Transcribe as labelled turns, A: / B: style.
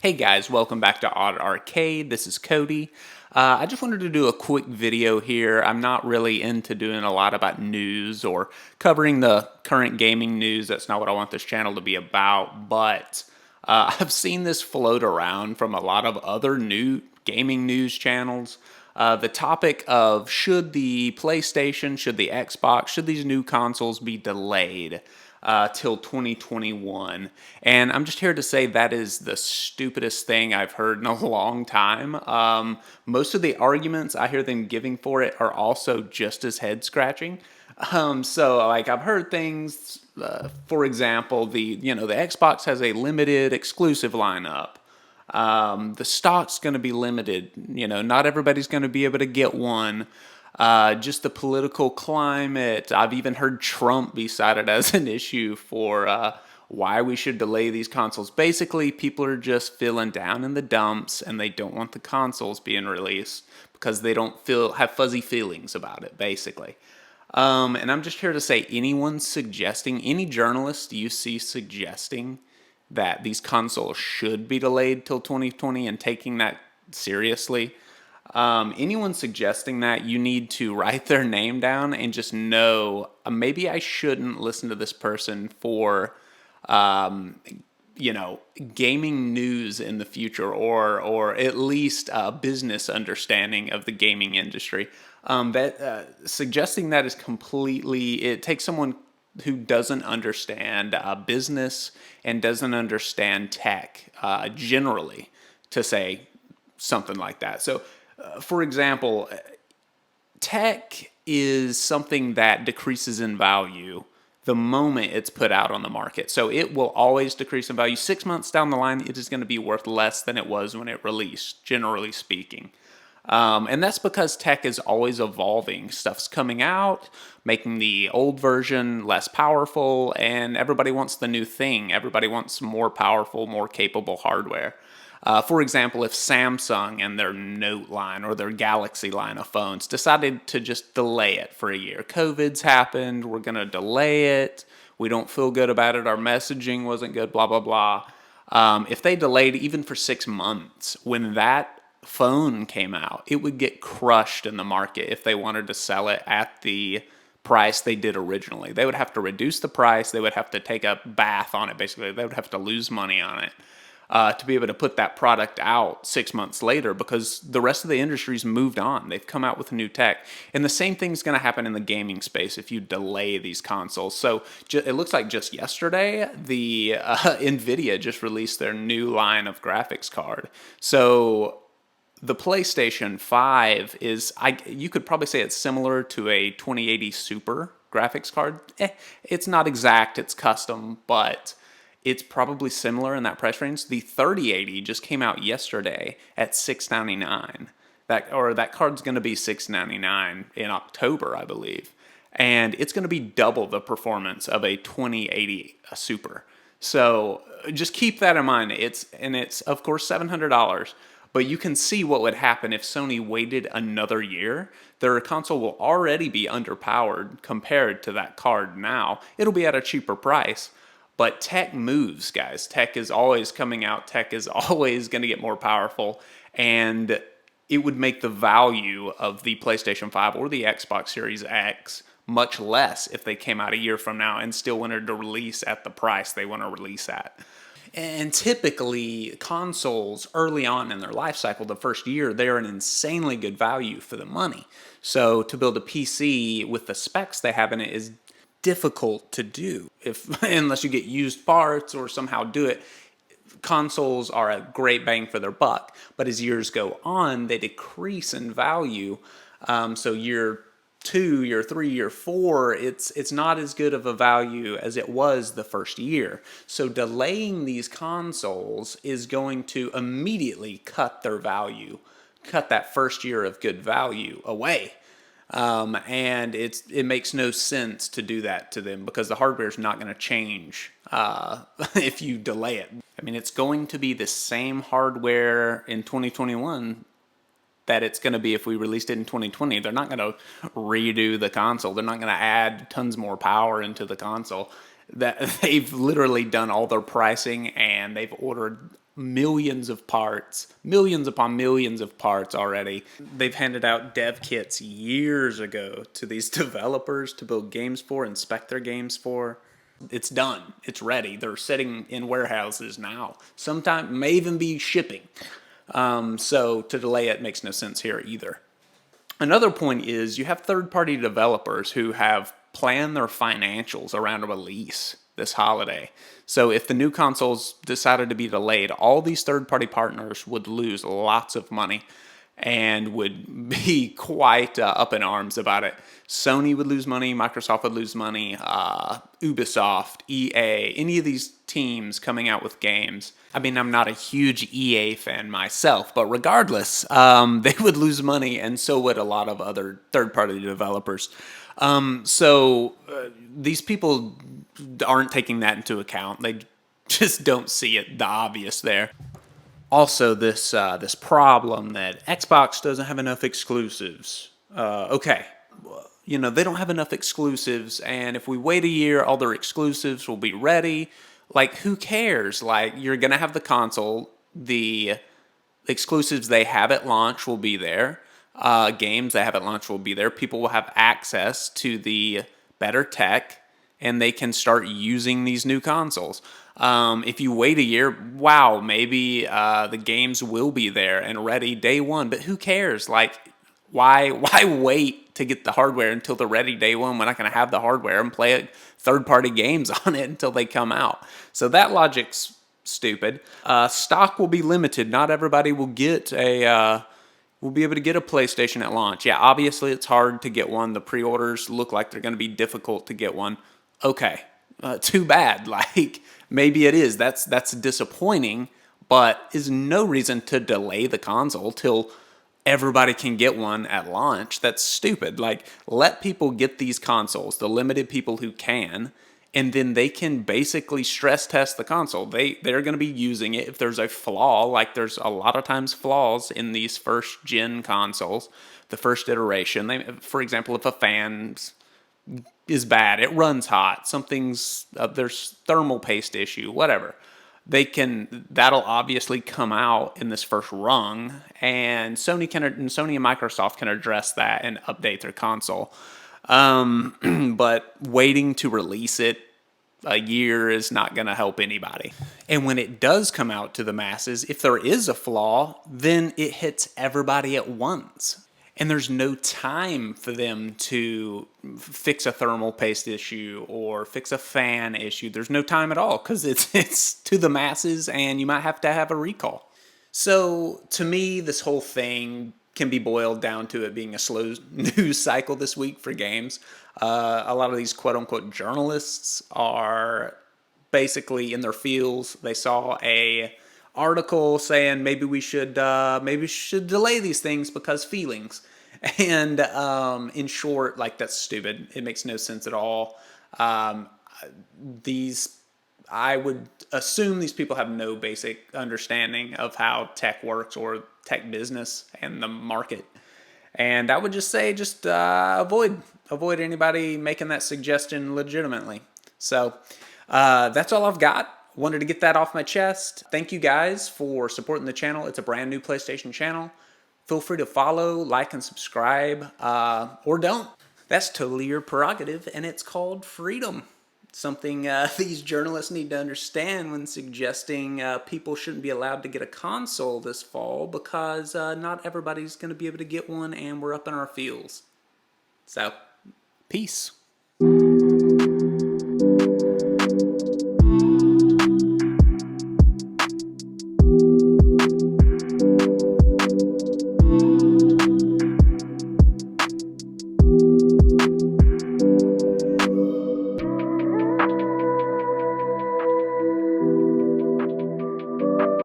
A: Hey guys, welcome back to Odd Arcade. This is Cody. I just wanted to do a quick video here. I'm not really into doing a lot about news or covering the current gaming news. That's not what I want this channel to be about. But I've seen this float around from a lot of other new gaming news channels. The topic of should the PlayStation, should the Xbox, should these new consoles be delayed till 2021. And I'm just here to say that is the stupidest thing I've heard in a long time. Most of the arguments I hear them giving for it are also just as head scratching. So I've heard things, for example, the Xbox has a limited exclusive lineup. The stock's going to be limited. Not everybody's going to be able to get one. Just the political climate. I've even heard Trump be cited as an issue for why we should delay these consoles. Basically, people are just feeling down in the dumps and they don't want the consoles being released because they don't have fuzzy feelings about it, basically. And I'm just here to say any journalist you see suggesting that these consoles should be delayed till 2020 and taking that seriously, anyone suggesting that, you need to write their name down and just know maybe I shouldn't listen to this person for, gaming news in the future, or at least a business understanding of the gaming industry. Suggesting that is it takes someone who doesn't understand business and doesn't understand tech generally to say something like that. So, for example, tech is something that decreases in value the moment it's put out on the market. So it will always decrease in value. 6 months down the line, it is going to be worth less than it was when it released, generally speaking. And that's because tech is always evolving. Stuff's coming out, making the old version less powerful, and everybody wants the new thing. Everybody wants more powerful, more capable hardware. For example, if Samsung and their Note line or their Galaxy line of phones decided to just delay it for a year. COVID's happened, we're going to delay it, we don't feel good about it, our messaging wasn't good, blah, blah, blah. If they delayed even for 6 months, when that phone came out, it would get crushed in the market if they wanted to sell it at the price they did originally. They would have to reduce the price, they would have to take a bath on it, basically. They would have to lose money on it. To be able to put that product out 6 months later, because the rest of the industry's moved on. They've come out with new tech. And the same thing's going to happen in the gaming space if you delay these consoles. So it looks like just yesterday, the NVIDIA just released their new line of graphics card. So the PlayStation 5 you could probably say it's similar to a 2080 Super graphics card. It's not exact, it's custom, but it's probably similar in that price range. The 3080 just came out yesterday at $699. That card's going to be $699 in October, I believe, and it's going to be double the performance of a 2080 Super. So just keep that in mind. It's of course $700. But you can see what would happen if Sony waited another year. Their console will already be underpowered compared to that card now. It'll be at a cheaper price. But tech moves, guys. Tech is always coming out. Tech is always going to get more powerful. And it would make the value of the PlayStation 5 or the Xbox Series X much less if they came out a year from now and still wanted to release at the price they want to release at. And typically, consoles early on in their life cycle, the first year, they're an insanely good value for the money. So to build a PC with the specs they have in it is difficult to do unless you get used parts or somehow do it. Consoles are a great bang for their buck, but as years go on, they decrease in value. So year 2, year 3, year 4, it's not as good of a value as it was the first year. So delaying these consoles is going to immediately cut their value, cut that first year of good value away. And it makes no sense to do that to them because the hardware is not going to change if you delay it. I mean, it's going to be the same hardware in 2021 that it's going to be if we released it in 2020. They're not going to redo the console. They're not going to add tons more power into the console. That they've literally done all their pricing and they've ordered millions of parts, millions upon millions of parts already. They've handed out dev kits years ago to these developers to build games for, inspect their games for. It's done. It's ready. They're sitting in warehouses now. Sometime may even be shipping. So to delay it makes no sense here either. Another point is you have third-party developers who have planned their financials around a release this holiday. So if the new consoles decided to be delayed, all these third-party partners would lose lots of money and would be quite up in arms about it. Sony would lose money, Microsoft would lose money, Ubisoft, EA, any of these teams coming out with games. I mean, I'm not a huge EA fan myself, but regardless, they would lose money, and so would a lot of other third-party developers. These people aren't taking that into account. They just don't see it, the obvious there. Also, this problem that Xbox doesn't have enough exclusives. Okay, they don't have enough exclusives, and if we wait a year, all their exclusives will be ready. Like, who cares? Like, you're gonna have the console, the exclusives they have at launch will be there. Games they have at launch will be there. People will have access to the better tech, and they can start using these new consoles. If you wait a year, wow, maybe the games will be there and ready day one. But who cares? Like, why wait to get the hardware until they're ready day one? We're not going to have the hardware and play third-party games on it until they come out. So that logic's stupid. Stock will be limited. Not everybody will get will be able to get a PlayStation at launch. Yeah, obviously it's hard to get one. The pre-orders look like they're going to be difficult to get one. Okay, too bad. Like, maybe it is. That's disappointing, but is no reason to delay the console till everybody can get one at launch. That's stupid. Like, let people get these consoles, the limited people who can, and then they can basically stress test the console. They're going to be using it. If there's a flaw, like there's a lot of times flaws in these first gen consoles, the first iteration. For example, if a fan is bad, it runs hot, there's thermal paste issue, whatever. That'll obviously come out in this first rung, and Sony and Microsoft can address that and update their console. But waiting to release it a year is not going to help anybody. And when it does come out to the masses, if there is a flaw, then it hits everybody at once. And there's no time for them to fix a thermal paste issue or fix a fan issue. There's no time at all because it's to the masses, and you might have to have a recall. So to me, this whole thing can be boiled down to it being a slow news cycle this week for games. A lot of these quote-unquote journalists are basically in their fields. They saw a article saying maybe we should delay these things because feelings. And in short, like, that's stupid. It makes no sense at all. I would assume these people have no basic understanding of how tech works or tech business and the market. And I would just say, avoid anybody making that suggestion legitimately. So that's all I've got. Wanted to get that off my chest. Thank you guys for supporting the channel. It's a brand new PlayStation channel. Feel free to follow, like, and subscribe, or don't. That's totally your prerogative, and it's called freedom. Something these journalists need to understand when suggesting people shouldn't be allowed to get a console this fall, because not everybody's going to be able to get one, and we're up in our fields. So, peace.